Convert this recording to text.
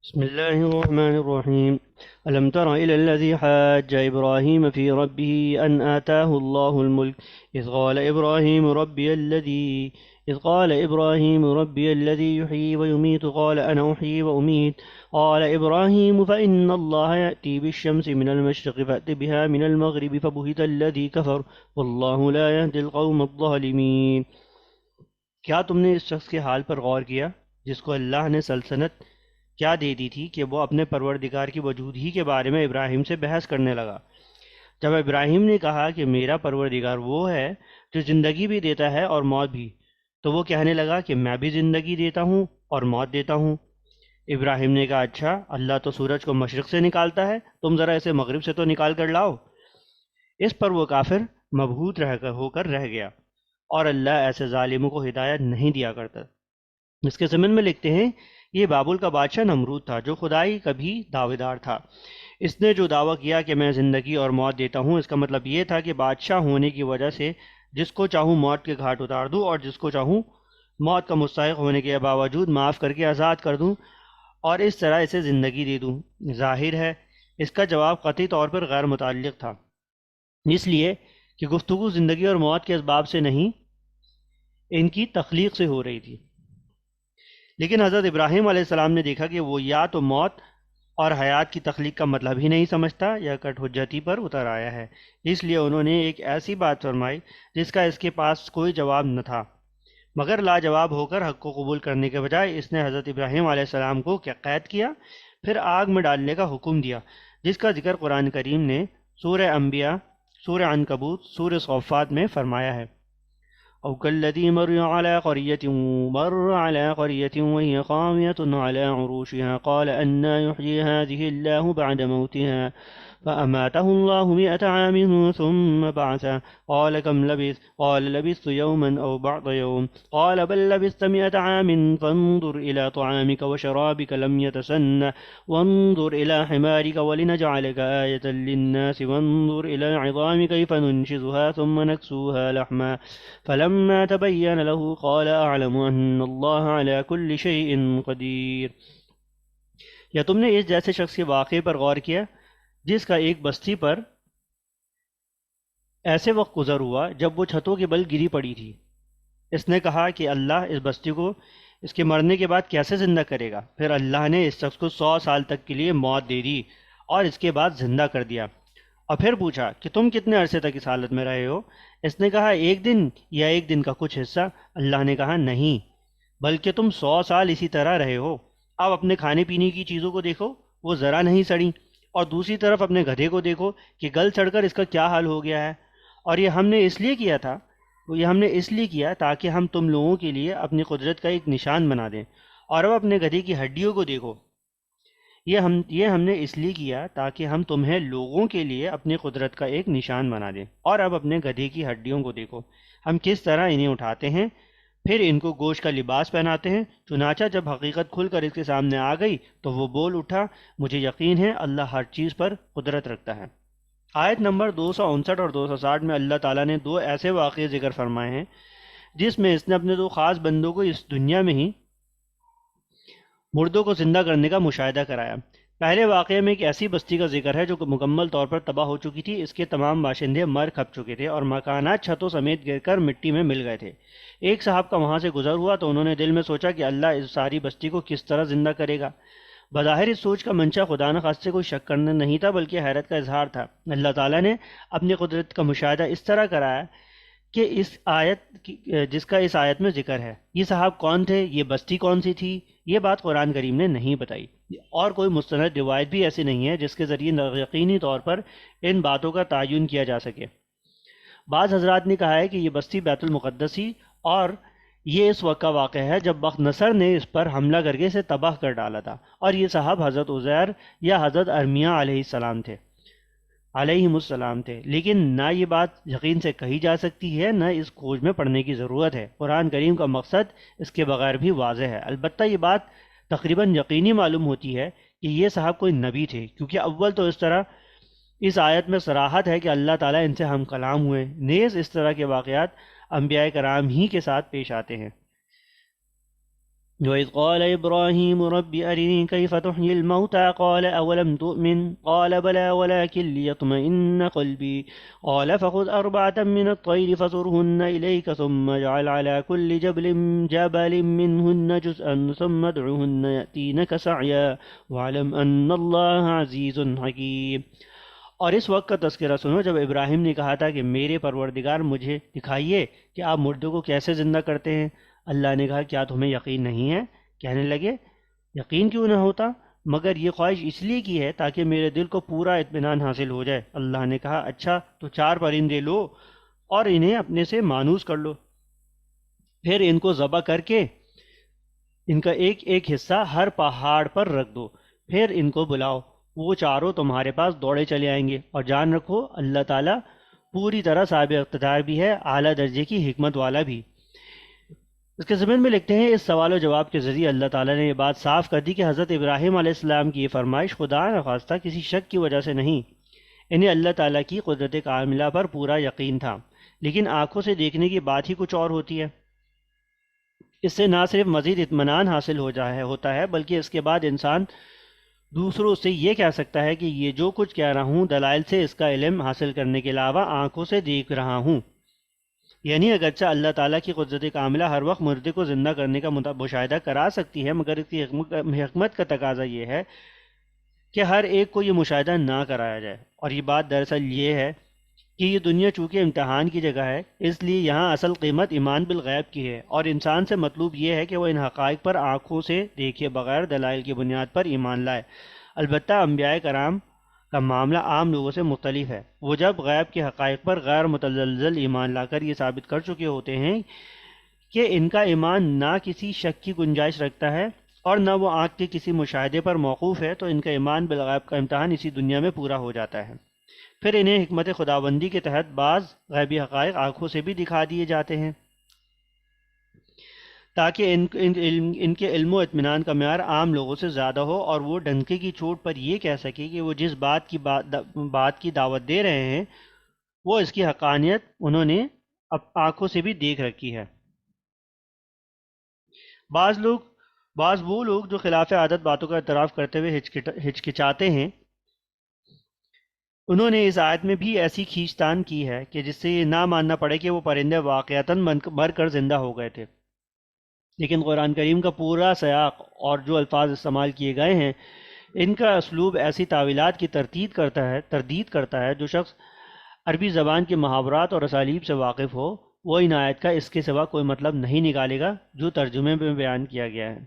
بسم الله الرحمن الرحيم. ألم تر إلى الذي حاج إبراهيم في ربه أن آتاه الله الملك إذ قال إبراهيم ربي الذي يحيي ويميت قال أنا أحيي وأميت قال إبراهيم فإن الله يأتي بالشمس من المشرق فأت بها من المغرب فبهت الذي كفر والله لا يهدي القوم الظالمين. کیا تم نے اس شخص کے حال پر غور کیا جس کو اللہ نے سلطنت کیا دے دی تھی کہ وہ اپنے پروردگار کی وجود ہی کے بارے میں ابراہیم سے بحث کرنے لگا؟ جب ابراہیم نے کہا کہ میرا پروردگار وہ ہے جو زندگی بھی دیتا ہے اور موت بھی، تو وہ کہنے لگا کہ میں بھی زندگی دیتا ہوں اور موت دیتا ہوں۔ ابراہیم نے کہا اچھا، اللہ تو سورج کو مشرق سے نکالتا ہے، تم ذرا اسے مغرب سے تو نکال کر لاؤ۔ اس پر وہ کافر مبہوت ہو کر رہ گیا، اور اللہ ایسے ظالموں کو ہدایت نہیں دیا کرتا۔ اس کے ضمن میں لکھتے ہیں یہ بابل کا بادشاہ نمرود تھا جو خدائی کا بھی دعوے دار تھا۔ اس نے جو دعویٰ کیا کہ میں زندگی اور موت دیتا ہوں، اس کا مطلب یہ تھا کہ بادشاہ ہونے کی وجہ سے جس کو چاہوں موت کے گھاٹ اتار دوں اور جس کو چاہوں موت کا مستحق ہونے کے باوجود معاف کر کے آزاد کر دوں اور اس طرح اسے زندگی دے دوں۔ ظاہر ہے اس کا جواب قطعی طور پر غیر متعلق تھا، اس لیے کہ گفتگو زندگی اور موت کے اسباب سے نہیں، ان کی تخلیق سے ہو رہی تھی۔ لیکن حضرت ابراہیم علیہ السلام نے دیکھا کہ وہ یا تو موت اور حیات کی تخلیق کا مطلب ہی نہیں سمجھتا یا کٹ حجتی پر اتر آیا ہے، اس لیے انہوں نے ایک ایسی بات فرمائی جس کا اس کے پاس کوئی جواب نہ تھا، مگر لاجواب ہو کر حق کو قبول کرنے کے بجائے اس نے حضرت ابراہیم علیہ السلام کو قید کیا، پھر آگ میں ڈالنے کا حکم دیا، جس کا ذکر قرآن کریم نے سورہ انبیاء، سورہ عنکبوت، سورہ صفات میں فرمایا ہے۔ أو كالذي مر على قرية وهي خاوية على عروشها قال أنى يحيي هذه الله بعد موتها فأماته الله 100 عام ثم بعثه قال كم لبثت قال لبثت يوما أو بعض يوم قال بل لبثت 100 عام فانظر إلى طعامك وشرابك لم يتسنه وانظر إلى حمارك ولنجعلك آية للناس وانظر إلى العظام كيف ننشزها ثم نكسوها لحما فلما تبين له قال أعلم أن الله على كل شيء قدير۔ یا تم نے اس جیسے شخص کے واقعے پر غور کیا جس کا ایک بستی پر ایسے وقت گزر ہوا جب وہ چھتوں کے بل گری پڑی تھی؟ اس نے کہا کہ اللہ اس بستی کو اس کے مرنے کے بعد کیسے زندہ کرے گا؟ پھر اللہ نے اس شخص کو 100 سال تک کے لیے موت دے دی اور اس کے بعد زندہ کر دیا، اور پھر پوچھا کہ تم کتنے عرصے تک اس حالت میں رہے ہو؟ اس نے کہا ایک دن یا ایک دن کا کچھ حصہ۔ اللہ نے کہا نہیں، بلکہ تم 100 سال اسی طرح رہے ہو۔ اب اپنے کھانے پینے کی چیزوں کو دیکھو، وہ ذرا نہیں سڑیں، اور دوسری طرف اپنے گدھے کو دیکھو کہ گل سڑ کر اس کا کیا حال ہو گیا ہے۔ اور یہ ہم نے اس لیے کیا تاکہ ہم تم لوگوں کے لیے اپنی قدرت کا ایک نشان بنا دیں۔ اور اب اپنے گدھے کی ہڈیوں کو دیکھو، یہ ہم نے اس لیے کیا تاکہ ہم تمہیں لوگوں کے لیے اپنی قدرت کا ایک نشان بنا دیں۔ اور اب اپنے گدھے کی ہڈیوں کو دیکھو، ہم کس طرح انہیں اٹھاتے ہیں، پھر ان کو گوشت کا لباس پہناتے ہیں۔ چنانچہ جب حقیقت کھل کر اس کے سامنے آ گئی تو وہ بول اٹھا مجھے یقین ہے اللہ ہر چیز پر قدرت رکھتا ہے۔ آیت نمبر 259 اور 260 میں اللہ تعالیٰ نے دو ایسے واقعے ذکر فرمائے ہیں جس میں اس نے اپنے دو خاص بندوں کو اس دنیا میں ہی مردوں کو زندہ کرنے کا مشاہدہ کرایا۔ پہلے واقعے میں ایک ایسی بستی کا ذکر ہے جو مکمل طور پر تباہ ہو چکی تھی، اس کے تمام باشندے مر کھپ چکے تھے اور مکانات چھتوں سمیت گر کر مٹی میں مل گئے تھے۔ ایک صاحب کا وہاں سے گزر ہوا تو انہوں نے دل میں سوچا کہ اللہ اس ساری بستی کو کس طرح زندہ کرے گا۔ بظاہر اس سوچ کا منشا خدا نخواستہ کوئی شک کرنا نہیں تھا بلکہ حیرت کا اظہار تھا۔ اللہ تعالیٰ نے اپنی قدرت کا مشاہدہ اس طرح کرایا کہ جس کا اس آیت میں ذکر ہے۔ یہ صاحب کون تھے، یہ بستی کون سی تھی، یہ بات قرآن کریم نے نہیں بتائی، اور کوئی مستند روایت بھی ایسی نہیں ہے جس کے ذریعے یقینی طور پر ان باتوں کا تعین کیا جا سکے۔ بعض حضرات نے کہا ہے کہ یہ بستی بیت المقدس تھی، اور یہ اس وقت کا واقعہ ہے جب بخت نصر نے اس پر حملہ کر کے اسے تباہ کر ڈالا تھا، اور یہ صاحب حضرت عزیر یا حضرت ارمیہ علیہم السلام تھے، لیکن نہ یہ بات یقین سے کہی جا سکتی ہے نہ اس کھوج میں پڑھنے کی ضرورت ہے۔ قرآن کریم کا مقصد اس کے بغیر بھی واضح ہے۔ البتہ یہ بات تقریباً یقینی معلوم ہوتی ہے کہ یہ صاحب کوئی نبی تھے، کیونکہ اول تو اس آیت میں صراحت ہے کہ اللہ تعالیٰ ان سے ہم کلام ہوئے، نیز اس طرح کے واقعات انبیاء کرام ہی کے ساتھ پیش آتے ہیں۔ وإذ قال إبراهيم رب أرني كيف تحيي الموتى قال أولم تؤمن قال بلى ولكن ليطمئن قلبي قال فخذ أربعة من الطير فصرهن إليك ثم اجعل على كل جبل منهن جزءا ثم ادعهن يأتينك سعيا واعلم أن الله عزيز حكيم۔ اور اس وقت کا تذکرہ سنو جب ابراہیم نے کہا تھا کہ میرے پروردگار مجھے دکھائیے کہ آپ مردوں کو کیسے زندہ کرتے ہیں۔ اللہ نے کہا کیا تمہیں یقین نہیں ہے؟ کہنے لگے یقین کیوں نہ ہوتا، مگر یہ خواہش اس لیے کی ہے تاکہ میرے دل کو پورا اطمینان حاصل ہو جائے۔ اللہ نے کہا اچھا تو 4 پرندے لو اور انہیں اپنے سے مانوس کر لو، پھر ان کو ذبح کر کے ان کا ایک ایک حصہ ہر پہاڑ پر رکھ دو، پھر ان کو بلاؤ، وہ چاروں تمہارے پاس دوڑے چلے آئیں گے، اور جان رکھو اللہ تعالیٰ پوری طرح صاحب اقتدار بھی ہے، اعلیٰ درجے کی حکمت والا بھی۔ اس کے ضمن میں لکھتے ہیں اس سوال و جواب کے ذریعے اللہ تعالیٰ نے یہ بات صاف کر دی کہ حضرت ابراہیم علیہ السلام کی یہ فرمائش خدا نخواستہ کسی شک کی وجہ سے نہیں، انہیں اللہ تعالیٰ کی قدرت کاملہ پر پورا یقین تھا، لیکن آنکھوں سے دیکھنے کی بات ہی کچھ اور ہوتی ہے۔ اس سے نہ صرف مزید اطمینان حاصل ہوتا ہے بلکہ اس کے بعد انسان دوسروں سے یہ کہہ سکتا ہے کہ یہ جو کچھ کہہ رہا ہوں دلائل سے اس کا علم حاصل کرنے کے علاوہ آنکھوں سے دیکھ رہا ہوں۔ یعنی اگرچہ اللہ تعالیٰ کی قدرت کاملہ ہر وقت مردے کو زندہ کرنے کا مشاہدہ کرا سکتی ہے، مگر اس کی حکمت کا تقاضا یہ ہے کہ ہر ایک کو یہ مشاہدہ نہ کرایا جائے۔ اور یہ بات دراصل یہ ہے کہ یہ دنیا چونکہ امتحان کی جگہ ہے، اس لیے یہاں اصل قیمت ایمان بالغیب کی ہے، اور انسان سے مطلوب یہ ہے کہ وہ ان حقائق پر آنکھوں سے دیکھے بغیر دلائل کی بنیاد پر ایمان لائے۔ البتہ انبیاء کرام کا معاملہ عام لوگوں سے مختلف ہے، وہ جب غیب کے حقائق پر غیر متزلزل ایمان لا کر یہ ثابت کر چکے ہوتے ہیں کہ ان کا ایمان نہ کسی شک کی گنجائش رکھتا ہے اور نہ وہ آنکھ کے کسی مشاہدے پر موقوف ہے، تو ان کا ایمان بالغیب کا امتحان اسی دنیا میں پورا ہو جاتا ہے۔ پھر انہیں حکمت خداوندی کے تحت بعض غیبی حقائق آنکھوں سے بھی دکھا دیے جاتے ہیں تاکہ ان کے علم و اطمینان کا معیار عام لوگوں سے زیادہ ہو، اور وہ ڈنکے کی چوٹ پر یہ کہہ سکے کہ وہ جس بات کی دعوت دے رہے ہیں وہ اس کی حقانیت انہوں نے آنکھوں سے بھی دیکھ رکھی ہے۔ بعض وہ لوگ جو خلاف عادت باتوں کا اعتراف کرتے ہوئے ہچکچاتے ہیں، انہوں نے اس آیت میں بھی ایسی کھینچتان کی ہے کہ جس سے یہ نہ ماننا پڑے کہ وہ پرندے واقعتاً مر کر زندہ ہو گئے تھے، لیکن قرآن کریم کا پورا سیاق اور جو الفاظ استعمال کیے گئے ہیں ان کا اسلوب ایسی تعویلات کی تردید کرتا ہے۔ جو شخص عربی زبان کے محاورات اور اسالیب سے واقف ہو وہ ان آیت کا اس کے سوا کوئی مطلب نہیں نکالے گا جو ترجمے میں بیان کیا گیا ہے۔